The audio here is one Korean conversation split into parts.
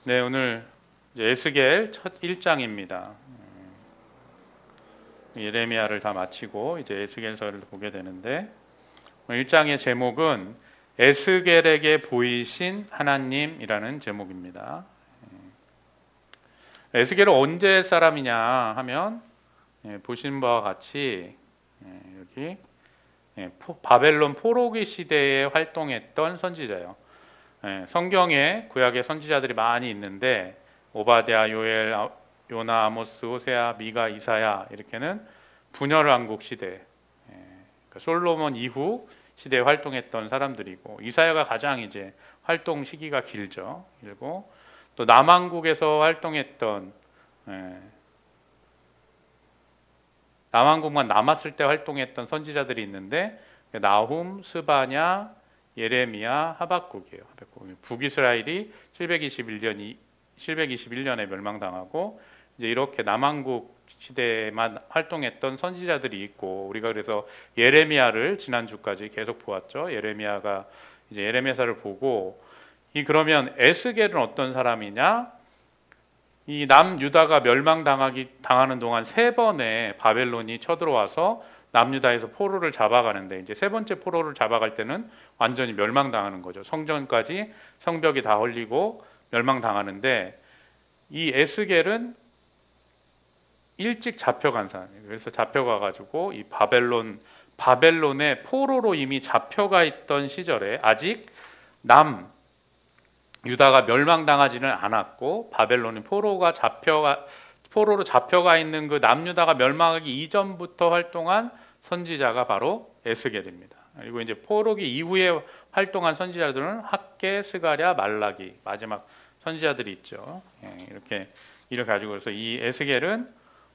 네, 오늘 이제 에스겔 첫 1장입니다. 예레미야를 다 마치고 이제 에스겔서를 보게 되는데, 1장의 제목은 에스겔에게 보이신 하나님이라는 제목입니다. 에스겔은 언제 사람이냐 하면 보신 바와 같이 여기 바벨론 포로기 시대에 활동했던 선지자예요. 성경에 구약의 선지자들이 많이 있는데 오바댜, 요엘, 요나, 아모스, 호세아, 미가, 이사야 이렇게는 분열 왕국 시대, 그러니까 솔로몬 이후 시대에 활동했던 사람들이고, 이사야가 가장 이제 활동 시기가 길죠. 그리고 또 남왕국에서 활동했던, 남왕국만 남았을 때 활동했던 선지자들이 있는데 나훔, 스바냐, 예레미야, 하박국이에요. 북이스라엘이 721년에 멸망당하고, 이제 이렇게 남왕국 시대에만 활동했던 선지자들이 있고, 우리가 그래서 예레미야를 지난주까지 계속 보았죠. 예레미야가 이제 예레미야서를 보고, 그러면 에스겔은 어떤 사람이냐? 이 남유다가 멸망당하는 동안 세 번의 바벨론이 쳐들어와서 남유다에서 포로를 잡아가는데, 이제 세 번째 포로를 잡아갈 때는 완전히 멸망당하는 거죠. 성전까지 성벽이 다 헐리고 멸망당하는데, 이 에스겔은 일찍 잡혀간 사람이에요. 그래서 잡혀가가지고 이 바벨론의 포로로 이미 잡혀가 있던 시절에, 아직 유다가 멸망당하지는 않았고 바벨론이 포로로 잡혀가 있는 그 남유다가 멸망하기 이전부터 활동한 선지자가 바로 에스겔입니다. 그리고 이제 포로기 이후에 활동한 선지자들은 학개, 스가랴, 말라기, 마지막 선지자들이 있죠. 이렇게 가지고, 그래서 이 에스겔은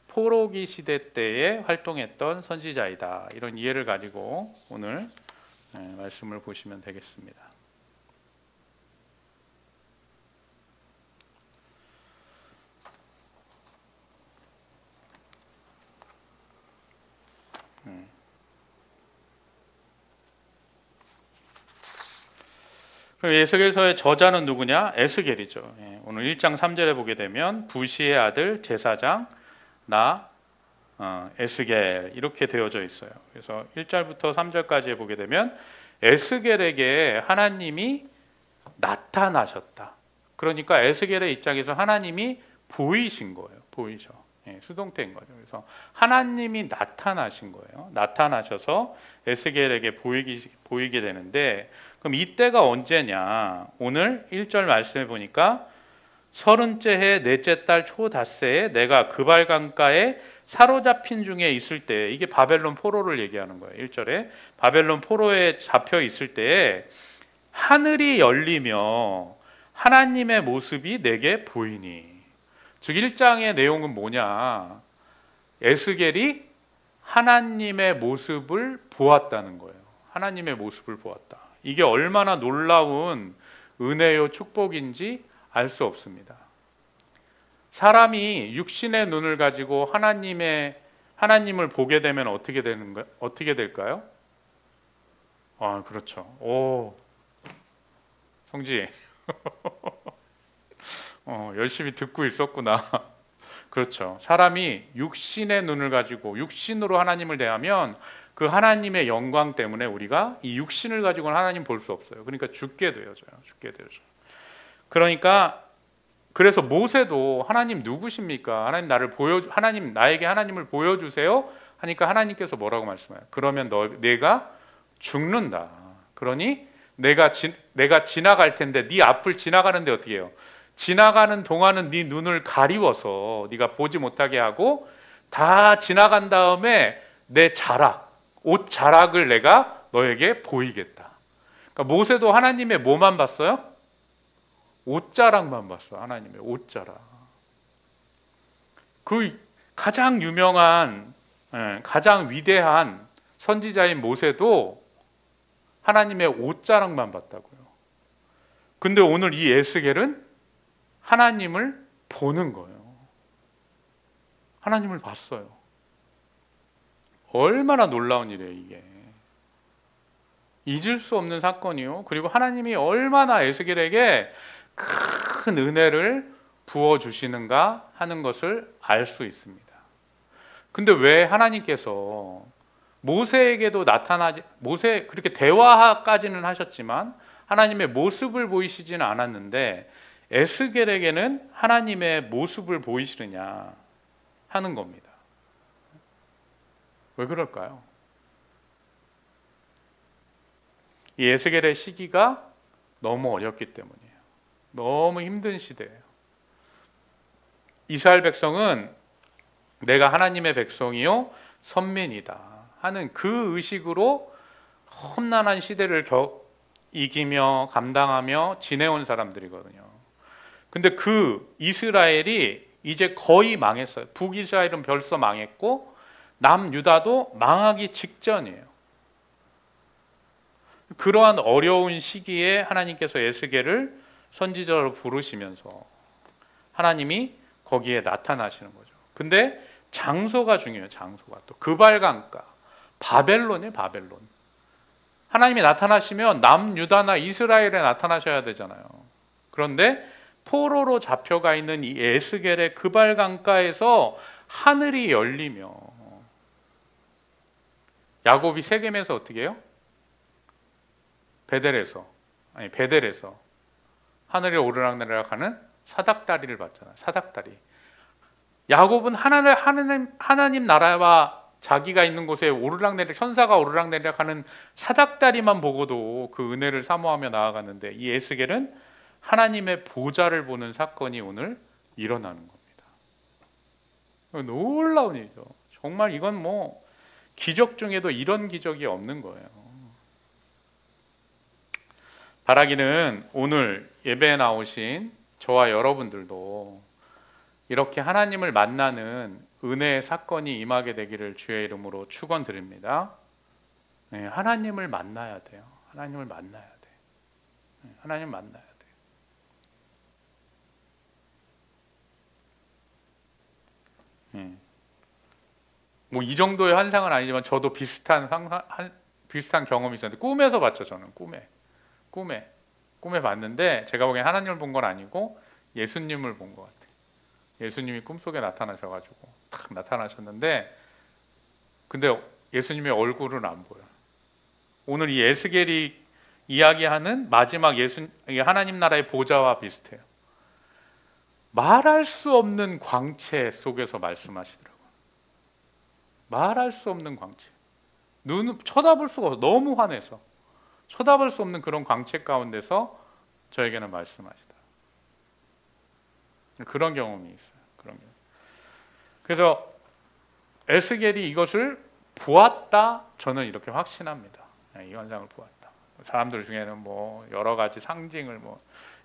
포로기 시대 때에 활동했던 선지자이다, 이런 이해를 가지고 오늘 말씀을 보시면 되겠습니다. 에스겔서의 저자는 누구냐? 에스겔이죠. 오늘 1장 3절에 보게 되면 부시의 아들 제사장 에스겔 이렇게 되어져 있어요. 그래서 1절부터 3절까지 보게 되면 에스겔에게 하나님이 나타나셨다. 그러니까 에스겔의 입장에서 하나님이 보이신 거예요. 보이죠. 수동태인 거죠. 그래서 하나님이 나타나신 거예요. 나타나셔서 에스겔에게 보이게 되는데, 그럼 이때가 언제냐? 오늘 1절 말씀해 보니까 30째 해 넷째 달 초닷새에 내가 그발 강가에 사로잡힌 중에 있을 때, 이게 바벨론 포로를 얘기하는 거예요. 1절에 바벨론 포로에 잡혀 있을 때에 하늘이 열리며 하나님의 모습이 내게 보이니. 즉 1장의 내용은 뭐냐? 에스겔이 하나님의 모습을 보았다는 거예요. 하나님의 모습을 보았다. 이게 얼마나 놀라운 은혜요 축복인지 알 수 없습니다. 사람이 육신의 눈을 가지고 하나님을 보게 되면 어떻게 될까요? 아, 그렇죠. 오, 성지. 열심히 듣고 있었구나. 그렇죠. 사람이 육신의 눈을 가지고 육신으로 하나님을 대하면 그 하나님의 영광 때문에 우리가 이 육신을 가지고는 하나님 볼 수 없어요. 그러니까 죽게 되어져요. 그러니까 그래서 모세도 하나님 누구십니까? 하나님 나에게 하나님을 보여주세요 하니까 하나님께서 뭐라고 말씀해요? 그러면 내가 죽는다. 그러니 내가 지나갈 텐데, 네 앞을 지나가는데 어떻게 해요? 지나가는 동안은 네 눈을 가리워서 네가 보지 못하게 하고, 다 지나간 다음에 내 옷 자락을 내가 너에게 보이겠다. 그러니까 모세도 하나님의 뭐만 봤어요? 옷자락만 봤어요. 하나님의 옷자락. 그 가장 유명한, 가장 위대한 선지자인 모세도 하나님의 옷자락만 봤다고요. 근데 오늘 이 에스겔은 하나님을 보는 거예요. 하나님을 봤어요. 얼마나 놀라운 일이에요, 이게. 잊을 수 없는 사건이요. 그리고 하나님이 얼마나 에스겔에게 큰 은혜를 부어주시는가 하는 것을 알 수 있습니다. 근데 왜 하나님께서 모세에게도 모세 그렇게 대화까지는 하셨지만 하나님의 모습을 보이시지는 않았는데 에스겔에게는 하나님의 모습을 보이시느냐 하는 겁니다. 왜 그럴까요? 이 에스겔의 시기가 너무 어렵기 때문이에요. 너무 힘든 시대예요. 이스라엘 백성은 내가 하나님의 백성이요 선민이다 하는 그 의식으로 험난한 시대를 이기며 감당하며 지내온 사람들이거든요. 근데 그 이스라엘이 이제 거의 망했어요. 북이스라엘은 벌써 망했고 남유다도 망하기 직전이에요. 그러한 어려운 시기에 하나님께서 에스겔을 선지자로 부르시면서 하나님이 거기에 나타나시는 거죠. 근데 장소가 중요해요. 장소가 또 그발강가 바벨론이에요. 바벨론. 하나님이 나타나시면 남유다나 이스라엘에 나타나셔야 되잖아요. 그런데 포로로 잡혀가 있는 이 에스겔의 그발강가에서 하늘이 열리며 야곱이 세겜에서 어떻게 해요? 베델에서 하늘에 오르락내리락 하는 사닥다리를 봤잖아요. 사닥다리. 야곱은 하나님 나라와 자기가 있는 곳에 오르락내리락 천사가 오르락내리락 하는 사닥다리만 보고도 그 은혜를 사모하며 나아갔는데 이 에스겔은 하나님의 보좌를 보는 사건이 오늘 일어나는 겁니다. 놀라운 일이죠. 정말 이건 뭐 기적 중에도 이런 기적이 없는 거예요. 바라기는 오늘 예배에 나오신 저와 여러분들도 이렇게 하나님을 만나는 은혜의 사건이 임하게 되기를 주의 이름으로 축원드립니다. 네, 하나님을 만나야 돼요. 하나님을 만나야 돼. 네, 하나님을 만나야 돼. 뭐 이 정도의 환상은 아니지만 저도 비슷한 경험이 있었는데 꿈에서 봤죠. 저는 꿈에 봤는데 제가 보기엔 하나님을 본 건 아니고 예수님을 본 것 같아요. 예수님이 꿈속에 나타나셔가지고 탁 나타나셨는데 근데 예수님의 얼굴은 안 보여요. 오늘 이 에스겔이 이야기하는 마지막 하나님 나라의 보좌와 비슷해요. 말할 수 없는 광채 속에서 말씀하시더라고요. 말할 수 없는 광채. 쳐다볼 수가 없어. 너무 환해서 쳐다볼 수 없는 그런 광채 가운데서 저에게는 말씀하시다. 그런 경험이 있어요. 그런 경험. 그래서 에스겔이 이것을 보았다. 저는 이렇게 확신합니다. 이 현상을 보았다. 사람들 중에는 뭐 여러 가지 상징을 뭐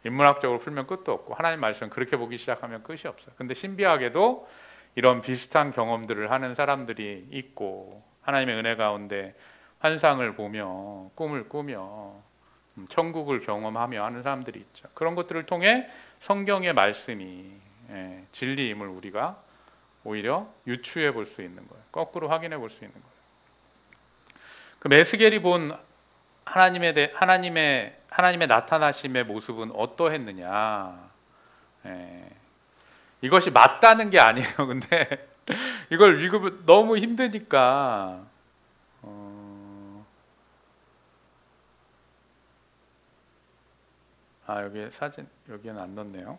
인문학적으로 풀면 끝도 없고 하나님 말씀은 그렇게 보기 시작하면 끝이 없어요. 근데 신비하게도 이런 비슷한 경험들을 하는 사람들이 있고 하나님의 은혜 가운데 환상을 보며 꿈을 꾸며 천국을 경험하며 하는 사람들이 있죠. 그런 것들을 통해 성경의 말씀이 진리임을 우리가 오히려 유추해 볼 수 있는 거예요. 거꾸로 확인해 볼 수 있는 거예요. 그럼 에스겔이 본 하나님의 나타나심의 모습은 어떠했느냐? 이것이 맞다는 게 아니에요. 근데 이걸 읽으면 너무 힘드니까 여기 사진 여기는 안 넣었네요.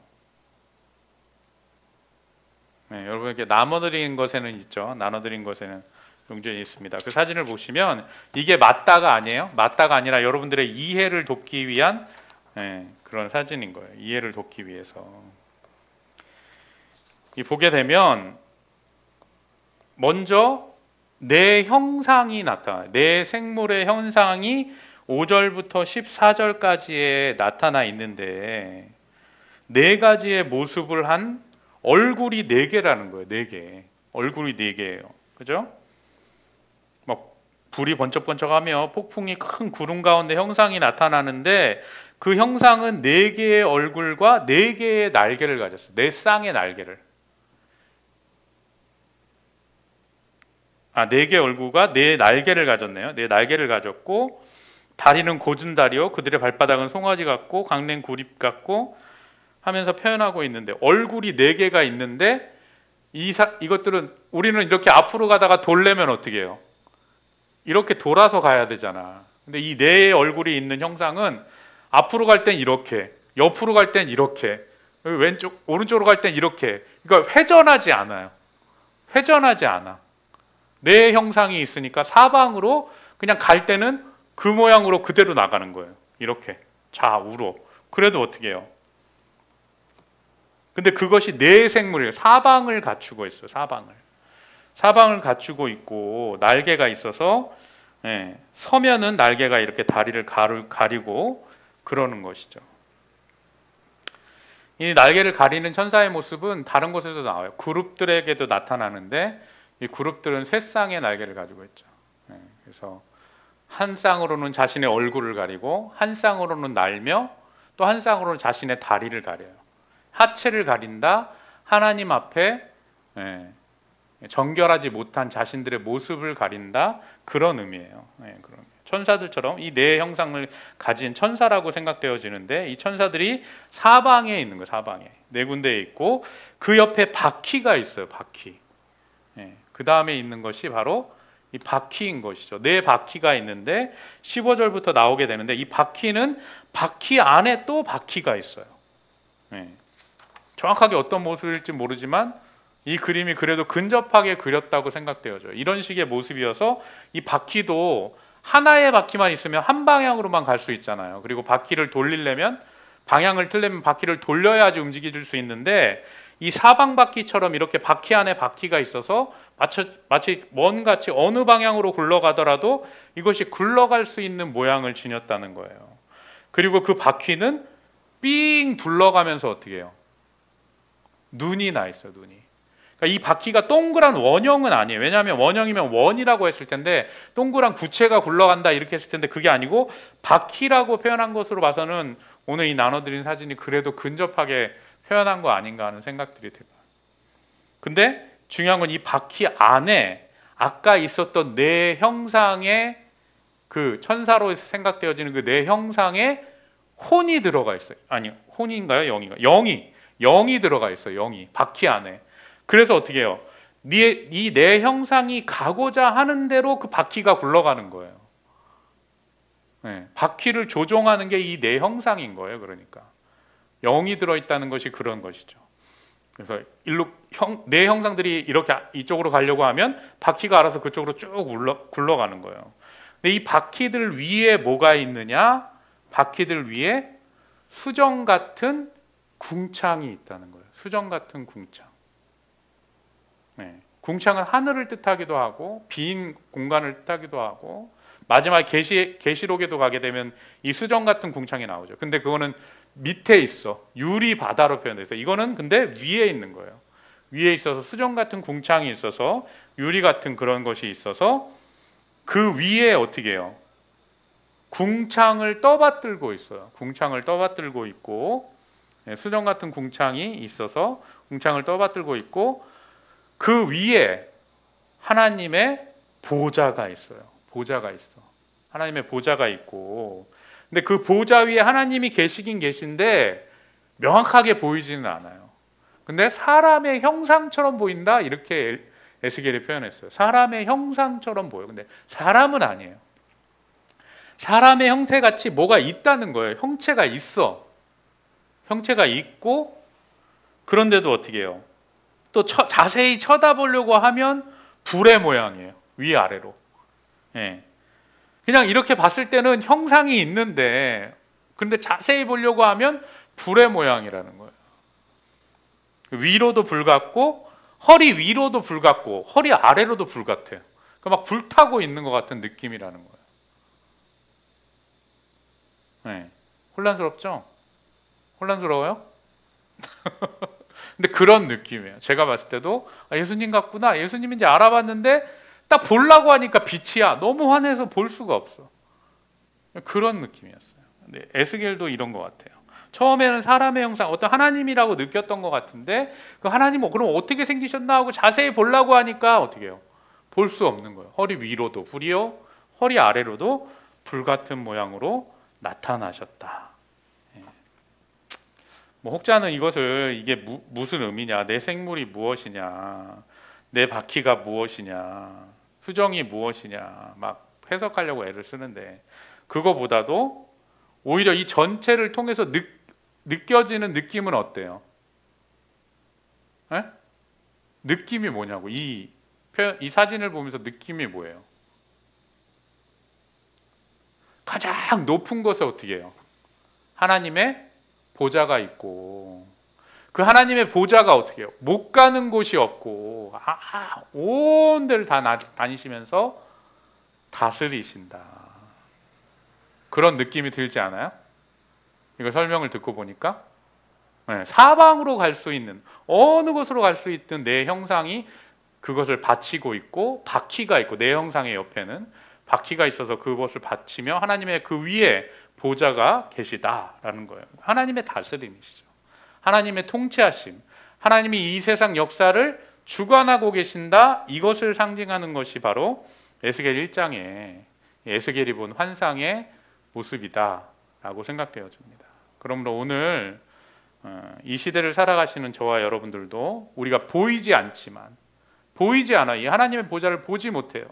여러분에게 나눠드린 것에는 있죠. 나눠드린 것에는 용전이 있습니다. 그 사진을 보시면 이게 맞다가 아니에요. 맞다가 아니라 여러분들의 이해를 돕기 위한 그런 사진인 거예요. 이해를 돕기 위해서. 보게 되면 먼저 내 형상이 나타나요. 내 생물의 형상이 5절부터 14절까지에 나타나 있는데 네 가지의 모습을 한 얼굴이 4개라는 거예요. 4개. 얼굴이 4개예요. 그죠? 막 불이 번쩍번쩍하며 폭풍이 큰 구름 가운데 형상이 나타나는데 그 형상은 4개의 얼굴과 4개의 날개를 가졌어요. 4쌍의 날개를. 4개의 얼굴과 4날개를 가졌네요. 4날개를 가졌고 다리는 고준 다리요. 그들의 발바닥은 송아지 같고 강냉 구립 같고 하면서 표현하고 있는데, 얼굴이 4개가 있는데 이것들은 우리는 이렇게 앞으로 가다가 돌려면 어떻게 해요? 이렇게 돌아서 가야 되잖아. 근데 이 4 얼굴이 있는 형상은 앞으로 갈 땐 이렇게, 옆으로 갈 땐 이렇게, 왼쪽 오른쪽으로 갈 땐 이렇게. 그러니까 회전하지 않아요. 회전하지 않아. 4 형상이 있으니까 사방으로 그냥 갈 때는 그 모양으로 그대로 나가는 거예요. 이렇게 좌우로. 그래도 어떻게 해요? 근데 그것이 4 생물이에요. 사방을 갖추고 있어요. 사방을 갖추고 있고 날개가 있어서, 서면은 날개가 이렇게 다리를 가리고 그러는 것이죠. 이 날개를 가리는 천사의 모습은 다른 곳에도 나와요. 그룹들에게도 나타나는데 이 그룹들은 3쌍의 날개를 가지고 있죠. 그래서 한 쌍으로는 자신의 얼굴을 가리고, 한 쌍으로는 날며, 또 한 쌍으로는 자신의 다리를 가려요. 하체를 가린다. 하나님 앞에 정결하지 못한 자신들의 모습을 가린다. 그런 의미예요. 그런 천사들처럼 이 4 형상을 가진 천사라고 생각되어지는데, 이 천사들이 사방에 있는 거예요. 사방에 4군데에 있고, 그 옆에 바퀴가 있어요. 바퀴. 그 다음에 있는 것이 바로 이 바퀴인 것이죠. 4 바퀴가 있는데 15절부터 나오게 되는데, 이 바퀴는 바퀴 안에 또 바퀴가 있어요. 정확하게 어떤 모습일지 모르지만 이 그림이 그래도 근접하게 그렸다고 생각되어져요. 이런 식의 모습이어서 이 바퀴도 하나의 바퀴만 있으면 한 방향으로만 갈 수 있잖아요. 그리고 바퀴를 돌리려면, 방향을 틀려면 바퀴를 돌려야지 움직일 수 있는데, 이 사방 바퀴처럼 이렇게 바퀴 안에 바퀴가 있어서 마치 원같이 어느 방향으로 굴러가더라도 이것이 굴러갈 수 있는 모양을 지녔다는 거예요. 그리고 그 바퀴는 삥 둘러가면서 어떻게 해요? 눈이 나 있어요. 눈이. 그러니까 이 바퀴가 동그란 원형은 아니에요. 왜냐하면 원형이면 원이라고 했을 텐데, 동그란 구체가 굴러간다 이렇게 했을 텐데, 그게 아니고 바퀴라고 표현한 것으로 봐서는 오늘 이 나눠드린 사진이 그래도 근접하게 표현한 거 아닌가 하는 생각들이 들어요. 근데 중요한 건 이 바퀴 안에 아까 있었던 4 형상의 그 천사로 생각되어지는 그 4 형상의 혼이 들어가 있어요. 아니, 혼인가요? 영인가요? 영이 들어가 있어요. 영이 바퀴 안에. 그래서 어떻게 해요? 이 4 형상이 가고자 하는 대로 그 바퀴가 굴러가는 거예요. 바퀴를 조종하는 게 이 4 형상인 거예요. 그러니까 영이 들어있다는 것이 그런 것이죠. 그래서 4 형상들이 이렇게 이쪽으로 가려고 하면 바퀴가 알아서 그쪽으로 쭉 굴러가는 거예요. 근데 이 바퀴들 위에 뭐가 있느냐? 바퀴들 위에 수정 같은 궁창이 있다는 거예요. 수정 같은 궁창. 궁창은 하늘을 뜻하기도 하고 빈 공간을 뜻하기도 하고, 마지막 계시록에도 가게 되면 이 수정 같은 궁창이 나오죠. 근데 그거는 밑에 있어. 유리 바다로 표현돼서, 이거는 근데 위에 있는 거예요. 위에 있어서 수정 같은 궁창이 있어서, 유리 같은 그런 것이 있어서, 그 위에 어떻게 해요? 궁창을 떠받들고 있어요. 궁창을 떠받들고 있고, 수정 같은 궁창이 있어서 궁창을 떠받들고 있고, 그 위에 하나님의 보좌가 있어요. 보좌가 있어. 하나님의 보좌가 있고, 근데 그 보좌 위에 하나님이 계시긴 계신데 명확하게 보이지는 않아요. 근데 사람의 형상처럼 보인다, 이렇게 에스겔이 표현했어요. 사람의 형상처럼 보여. 근데 사람은 아니에요. 사람의 형태같이 뭐가 있다는 거예요. 형체가 있어. 형체가 있고, 그런데도 어떻게 해요? 또 자세히 쳐다보려고 하면 불의 모양이에요. 위아래로. 그냥 이렇게 봤을 때는 형상이 있는데, 근데 자세히 보려고 하면 불의 모양이라는 거예요. 위로도 불 같고, 허리 위로도 불 같고, 허리 아래로도 불 같아요. 그러니까 막 불타고 있는 것 같은 느낌이라는 거예요. 혼란스럽죠? 혼란스러워요? 근데 그런 느낌이에요. 제가 봤을 때도 예수님 같구나, 예수님인지 알아봤는데 딱 보려고 하니까 빛이야. 너무 환해서 볼 수가 없어. 그런 느낌이었어요. 근데 에스겔도 이런 것 같아요. 처음에는 사람의 형상, 어떤 하나님이라고 느꼈던 것 같은데, 그 하나님 그럼 어떻게 생기셨나 하고 자세히 보려고 하니까 어떻게 해요? 볼 수 없는 거예요. 허리 위로도 불이요, 허리 아래로도 불 같은 모양으로 나타나셨다. 뭐 혹자는 이것을 이게 무슨 의미냐, 내 생물이 무엇이냐, 내 바퀴가 무엇이냐, 수정이 무엇이냐 막 해석하려고 애를 쓰는데, 그거보다도 오히려 이 전체를 통해서 느껴지는 느낌은 어때요? 에? 느낌이 뭐냐고. 이 사진을 보면서 느낌이 뭐예요? 가장 높은 곳에 어떻게 해요? 하나님의 보좌가 있고, 그 하나님의 보좌가 어떻게 해요? 못 가는 곳이 없고 온 데를 다 다니시면서 다스리신다. 그런 느낌이 들지 않아요? 이거 설명을 듣고 보니까 사방으로 갈 수 있는, 어느 곳으로 갈 수 있든 내 형상이 그것을 받치고 있고, 바퀴가 있고, 내 형상의 옆에는 바퀴가 있어서 그것을 받치며 하나님의 그 위에 보좌가 계시다라는 거예요. 하나님의 다스림이시죠. 하나님의 통치하심, 하나님이 이 세상 역사를 주관하고 계신다, 이것을 상징하는 것이 바로 에스겔 1장에 에스겔이 본 환상의 모습이다라고 생각되어집니다. 그러므로 오늘 이 시대를 살아가시는 저와 여러분들도 우리가 보이지 않아, 이 하나님의 보좌를 보지 못해요.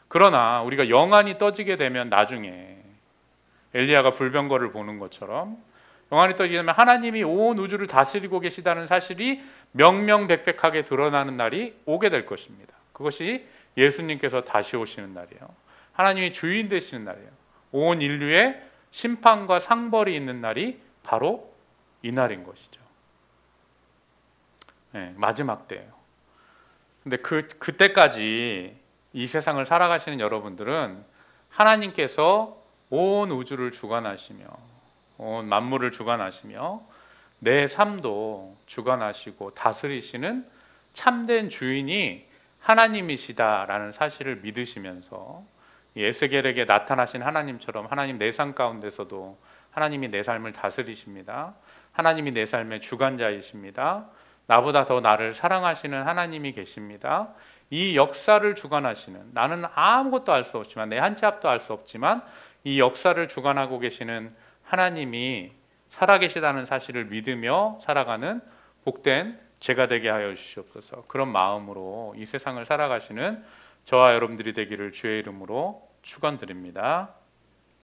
그러나 우리가 영안이 떠지게 되면 나중에 엘리야가 불병거를 보는 것처럼 영안이 떠지게 되면 하나님이 온 우주를 다스리고 계시다는 사실이 명명백백하게 드러나는 날이 오게 될 것입니다. 그것이 예수님께서 다시 오시는 날이에요. 하나님이 주인 되시는 날이에요. 온 인류의 심판과 상벌이 있는 날이 바로 이 날인 것이죠. 마지막 때예요. 근데 그때까지 이 세상을 살아가시는 여러분들은 하나님께서 온 우주를 주관하시며 온 만물을 주관하시며 내 삶도 주관하시고 다스리시는 참된 주인이 하나님이시다라는 사실을 믿으시면서 에스겔에게 나타나신 하나님처럼, 하나님 내 삶 가운데서도 하나님이 내 삶을 다스리십니다. 하나님이 내 삶의 주관자이십니다. 나보다 더 나를 사랑하시는 하나님이 계십니다. 이 역사를 주관하시는, 나는 아무것도 알 수 없지만, 내 한 치 앞도 알 수 없지만 이 역사를 주관하고 계시는 하나님이 살아계시다는 사실을 믿으며 살아가는 복된 제가 되게 하여 주시옵소서. 그런 마음으로 이 세상을 살아가시는 저와 여러분들이 되기를 주의 이름으로 축원드립니다.